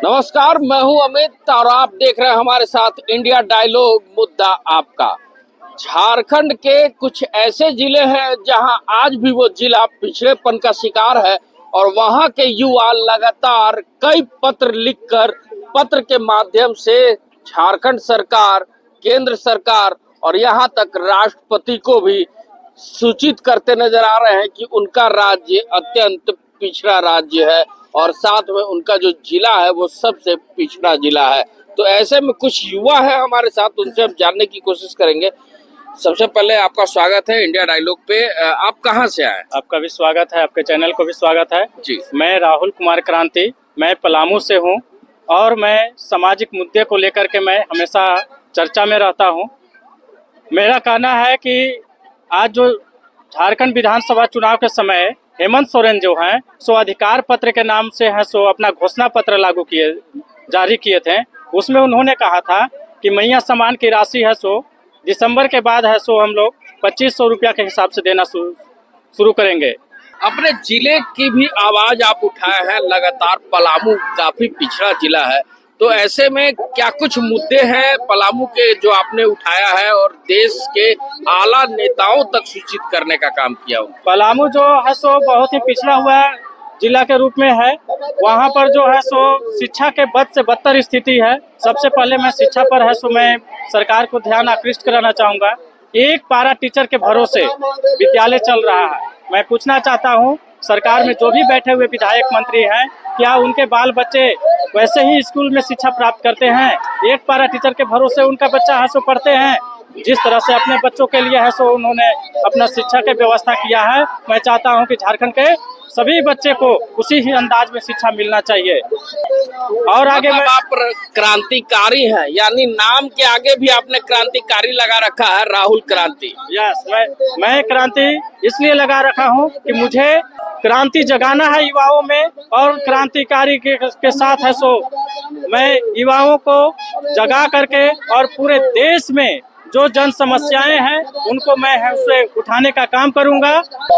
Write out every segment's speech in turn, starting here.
नमस्कार, मैं हूं अमित और आप देख रहे हैं हमारे साथ इंडिया डायलॉग। मुद्दा आपका। झारखंड के कुछ ऐसे जिले हैं जहां आज भी वो जिला पिछड़ेपन का शिकार है और वहां के युवा लगातार कई पत्र लिखकर पत्र के माध्यम से झारखंड सरकार, केंद्र सरकार और यहां तक राष्ट्रपति को भी सूचित करते नजर आ रहे हैं कि उनका राज्य अत्यंत पिछड़ा राज्य है और साथ में उनका जो जिला है वो सबसे पिछड़ा जिला है। तो ऐसे में कुछ युवा है हमारे साथ, उनसे हम जानने की कोशिश करेंगे। सबसे पहले आपका स्वागत है इंडिया डायलॉग पे। आप कहाँ से आए? आपका भी स्वागत है, आपके चैनल को भी स्वागत है जी। मैं राहुल कुमार क्रांति, मैं पलामू से हूँ और मैं सामाजिक मुद्दे को लेकर के मैं हमेशा चर्चा में रहता हूँ। मेरा कहना है कि आज जो झारखंड विधानसभा चुनाव के समय हेमंत सोरेन जो हैं सो अधिकार पत्र के नाम से है सो अपना घोषणा पत्र जारी किए थे। उसमें उन्होंने कहा था कि मैया सम्मान की राशि है सो दिसंबर के बाद है सो हम लोग 2500 रुपया के हिसाब से देना शुरू करेंगे। अपने जिले की भी आवाज आप उठाए हैं लगातार। पलामू काफी पिछड़ा जिला है, तो ऐसे में क्या कुछ मुद्दे हैं पलामू के जो आपने उठाया है और देश के आला नेताओं तक सूचित करने का काम किया हो? पलामू जो है सो बहुत ही पिछड़ा हुआ जिला के रूप में है। वहाँ पर जो है सो शिक्षा के बद से बदतर स्थिति है। सबसे पहले मैं शिक्षा पर है सो मैं सरकार को ध्यान आकृष्ट कराना चाहूँगा। एक पारा टीचर के भरोसे विद्यालय चल रहा है। मैं पूछना चाहता हूँ सरकार में जो भी बैठे हुए विधायक मंत्री हैं, क्या उनके बाल बच्चे वैसे ही स्कूल में शिक्षा प्राप्त करते हैं? एक पारा टीचर के भरोसे उनका बच्चा है सो पढ़ते हैं? जिस तरह से अपने बच्चों के लिए है सो उन्होंने अपना शिक्षा की व्यवस्था किया है, मैं चाहता हूं कि झारखंड के सभी बच्चे को उसी ही अंदाज में शिक्षा मिलना चाहिए। और आगे मतलब आप क्रांतिकारी हैं, यानी नाम के आगे भी आपने क्रांतिकारी लगा रखा है, राहुल क्रांति। यस, मैं क्रांति इसलिए लगा रखा हूं कि मुझे क्रांति जगाना है युवाओं में और क्रांतिकारी के साथ है सो मैं युवाओं को जगा करके और पूरे देश में जो जन समस्याएं हैं उनको मैं है उसे उठाने का काम करूंगा।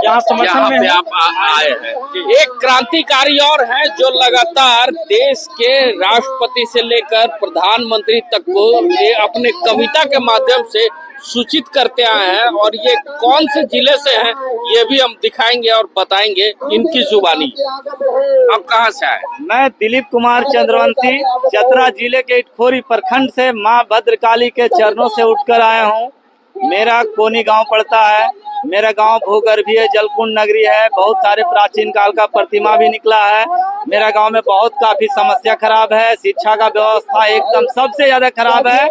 यहाँ समर्थन में आप आए हैं। एक क्रांतिकारी और है जो लगातार देश के राष्ट्रपति से लेकर प्रधानमंत्री तक को ये अपने कविता के माध्यम से सूचित करते आए हैं और ये कौन से जिले से हैं ये भी हम दिखाएंगे और बताएंगे इनकी जुबानी। आप कहाँ से आए? मैं दिलीप कुमार चंद्रवंशी चतरा जिले के इटखोरी प्रखंड से मां भद्रकाली के चरणों से उठकर आया हूं। मेरा कोनी गांव पड़ता है। मेरा गांव भूगर्भीय जलकुंड नगरी है। बहुत सारे प्राचीन काल का प्रतिमा भी निकला है। मेरा गांव में काफी समस्या खराब है। शिक्षा का व्यवस्था एकदम सबसे ज्यादा खराब है,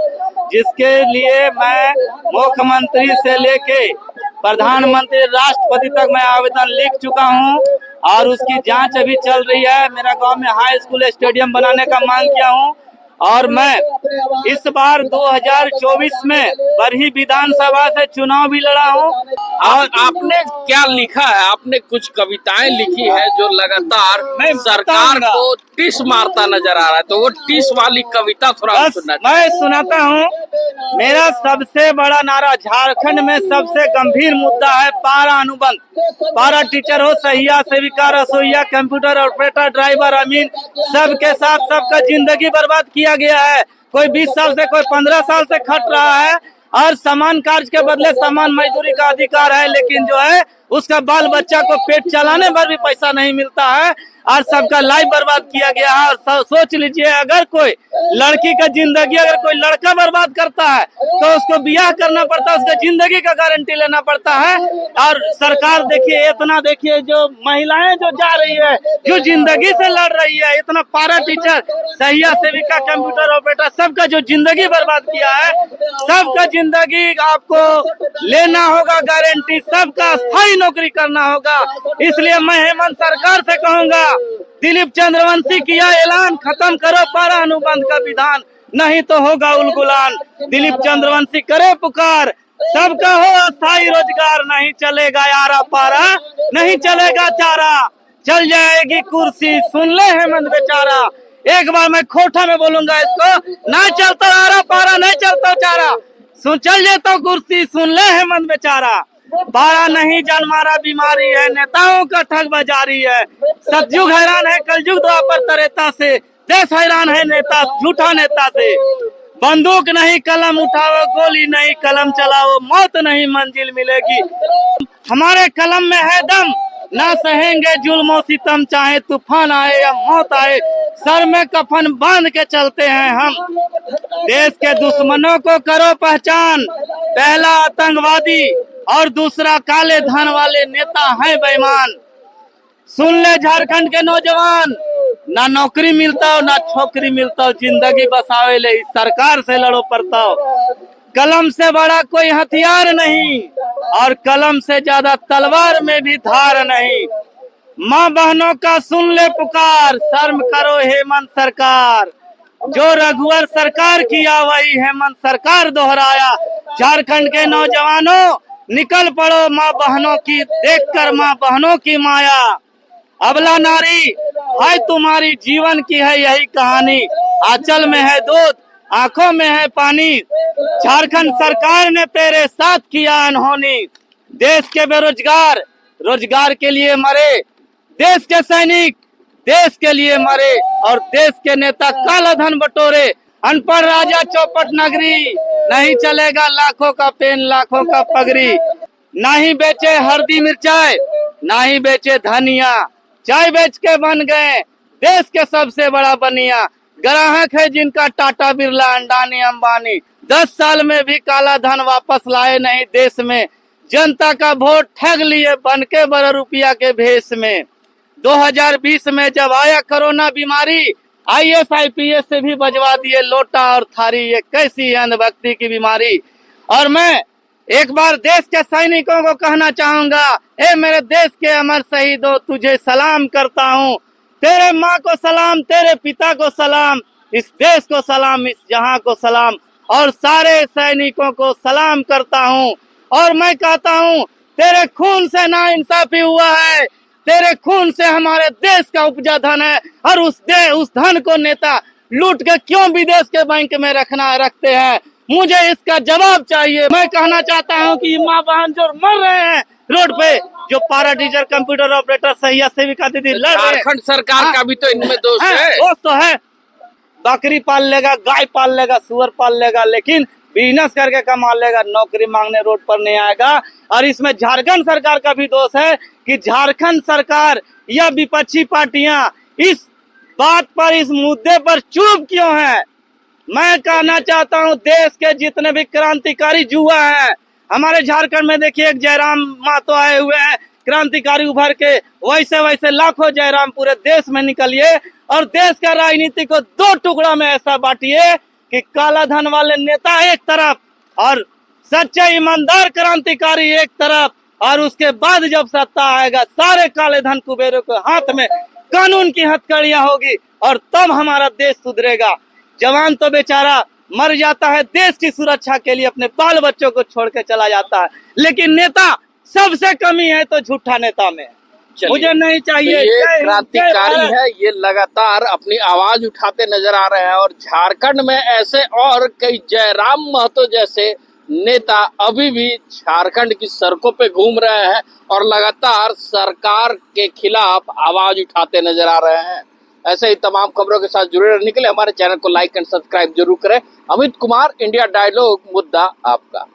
जिसके लिए मैं मुख्यमंत्री से लेके प्रधानमंत्री राष्ट्रपति तक मैं आवेदन लिख चुका हूं और उसकी जांच अभी चल रही है। मेरा गांव में हाई स्कूल स्टेडियम बनाने का मांग किया हूं और मैं इस बार 2024 में बरही विधानसभा से चुनाव भी लड़ा हूं। और आपने क्या लिखा है? आपने कुछ कविताएं लिखी है जो लगातार सरकार को टिस मारता नजर आ रहा है, तो वो टिस वाली कविता थोड़ा सुनना। मैं सुनाता हूं। मेरा सबसे बड़ा नारा झारखंड में सबसे गंभीर मुद्दा है पारा अनुबंध। पारा टीचर हो, सहिया, सेविका, रसोईया, कंप्यूटर ऑपरेटर, ड्राइवर, अमीन, सबके साथ सबका जिंदगी बर्बाद किया गया है। कोई 20 साल से, कोई 15 साल से खट रहा है और समान कार्य के बदले समान मजदूरी का अधिकार है, लेकिन जो है उसका बाल बच्चा को पेट चलाने पर भी पैसा नहीं मिलता है और सबका लाइफ बर्बाद किया गया है। और सोच लीजिए, अगर कोई लड़की का जिंदगी अगर कोई लड़का बर्बाद करता है तो उसको ब्याह करना पड़ता है, उसका जिंदगी का गारंटी लेना पड़ता है। और सरकार देखिए, इतना देखिए जो महिलाएं जो जा रही है, जो जिंदगी से लड़ रही है, इतना पारा टीचर, सहिया, सेविका, कंप्यूटर ऑपरेटर, सबका जो जिंदगी बर्बाद किया है, सबका जिंदगी आपको लेना होगा गारंटी, सबका स्थायी नौकरी करना होगा। इसलिए मैं हेमंत सरकार से कहूंगा, दिलीप चंद्रवंशी किया ऐलान, खत्म करो पारा अनुबंध का विधान, नहीं तो होगा उलगुलान। दिलीप चंद्रवंशी करे पुकार, सबका हो स्थायी रोजगार, नहीं चलेगा यारा पारा, नहीं चलेगा चारा, चल जाएगी कुर्सी, सुन ले हेमंत बेचारा। एक बार मैं खोटा में बोलूंगा इसको, ना चलता यारा पारा, नहीं चलता चारा, सुन चल जाता कुर्सी, सुन ले हेमंत बेचारा। पारा नहीं जनमारा बीमारी है, नेताओं का ठग बाजारी है। सतयुग हैरान है कलयुग द्वापर त्रेता से, देश हैरान है नेता, झूठा नेता से। बंदूक नहीं कलम उठाओ, गोली नहीं कलम चलाओ, मौत नहीं मंजिल मिलेगी। हमारे कलम में है दम, ना सहेंगे जुल्मों सितम, चाहे तूफान आए या मौत आए, सर में कफन बांध के चलते हैं हम। देश के दुश्मनों को करो पहचान, पहला आतंकवादी और दूसरा काले धन वाले नेता है बेईमान। सुन ले झारखंड के नौजवान, ना नौकरी मिलता हो ना छोकरी मिलता हो, जिंदगी बसावे ले इस सरकार से लड़ो परताओ। कलम से बड़ा कोई हथियार नहीं और कलम से ज्यादा तलवार में भी धार नहीं। माँ बहनों का सुन ले पुकार, शर्म करो हेमंत सरकार। जो रघुवर सरकार किया वही हेमंत सरकार दोहराया। झारखंड के नौजवानों निकल पड़ो माँ बहनों की, देखकर माँ बहनों की माया। अबला नारी है तुम्हारी, जीवन की है यही कहानी। आंचल में है दूध, आंखों में है पानी, झारखंड सरकार ने तेरे साथ किया अनहोनी। देश के बेरोजगार रोजगार के लिए मरे, देश के सैनिक देश के लिए मरे और देश के नेता काला धन बटोरे। अनपढ़ राजा चौपट नगरी, नहीं चलेगा लाखों का पेन लाखों का पगड़ी। ना ही बेचे हल्दी मिर्चाई, ना ही बेचे धनिया, चाय बेच के बन गए देश के सबसे बड़ा बनिया। ग्राहक है जिनका टाटा बिरला अंडानी अंबानी, 10 साल में भी काला धन वापस लाए नहीं देश में। जनता का वोट ठग लिए बन के बड़ा रुपया के भेष में। 2020 में जब आया कोरोना बीमारी, IAS IPS से भी बजवा दिए लोटा और थारी। ये कैसी अंधभक्ति की बीमारी। और मैं एक बार देश के सैनिकों को कहना चाहूंगा, ए मेरे देश के अमर शहीदों, तुझे सलाम करता हूँ। तेरे माँ को सलाम, तेरे पिता को सलाम, इस देश को सलाम, इस जहां को सलाम, और सारे सैनिकों को सलाम करता हूँ। और मैं कहता हूँ, तेरे खून से नाइंसाफी हुआ है, तेरे खून से हमारे देश का उपजा धन है, और उस धन को नेता लूट के क्यों विदेश के बैंक में रखते हैं। मुझे इसका जवाब चाहिए। मैं कहना चाहता हूं कि माँ बहन जो मर रहे हैं रोड पे, जो पारा टीचर, कंप्यूटर ऑपरेटर, सहिया सेविका दीदी लड़ रहे हैं, झारखंड सरकार का भी तो इनमें दोष है। दोस्त तो है। बकरी पाल लेगा, गाय पाल लेगा, सुअर पाल लेगा, लेकिन बिजनेस करके कमा लेगा, नौकरी मांगने रोड पर नहीं आएगा। और इसमें झारखंड सरकार का भी दोष है कि झारखंड सरकार या विपक्षी पार्टियां इस बात पर, इस मुद्दे पर चुप क्यों है। मैं कहना चाहता हूं, देश के जितने भी क्रांतिकारी युवा हैं, हमारे झारखंड में देखिए एक जयराम महतो आए हुए हैं क्रांतिकारी उभर के, वैसे वैसे लाखों जयराम पूरे देश में निकलिए और देश का राजनीति को 2 टुकड़ा में ऐसा बांटिए कि काला धन वाले नेता एक तरफ और सच्चे ईमानदार क्रांतिकारी एक तरफ, और उसके बाद जब सत्ता आएगा सारे काले धन कुबेरों के हाथ में कानून की हथकड़ियां होगी और तब हमारा देश सुधरेगा। जवान तो बेचारा मर जाता है देश की सुरक्षा के लिए, अपने बाल बच्चों को छोड़ के चला जाता है, लेकिन नेता सबसे कमी है तो झूठा नेता में। मुझे नहीं चाहिए। ये क्रांतिकारी है, ये लगातार अपनी आवाज उठाते नजर आ रहे हैं और झारखंड में ऐसे और कई जयराम महतो जैसे नेता अभी भी झारखंड की सड़कों पे घूम रहे हैं और लगातार सरकार के खिलाफ आवाज उठाते नजर आ रहे हैं। ऐसे ही तमाम खबरों के साथ जुड़े रहने के लिए हमारे चैनल को लाइक एंड सब्सक्राइब जरूर करें। अमित कुमार, इंडिया डायलॉग, मुद्दा आपका।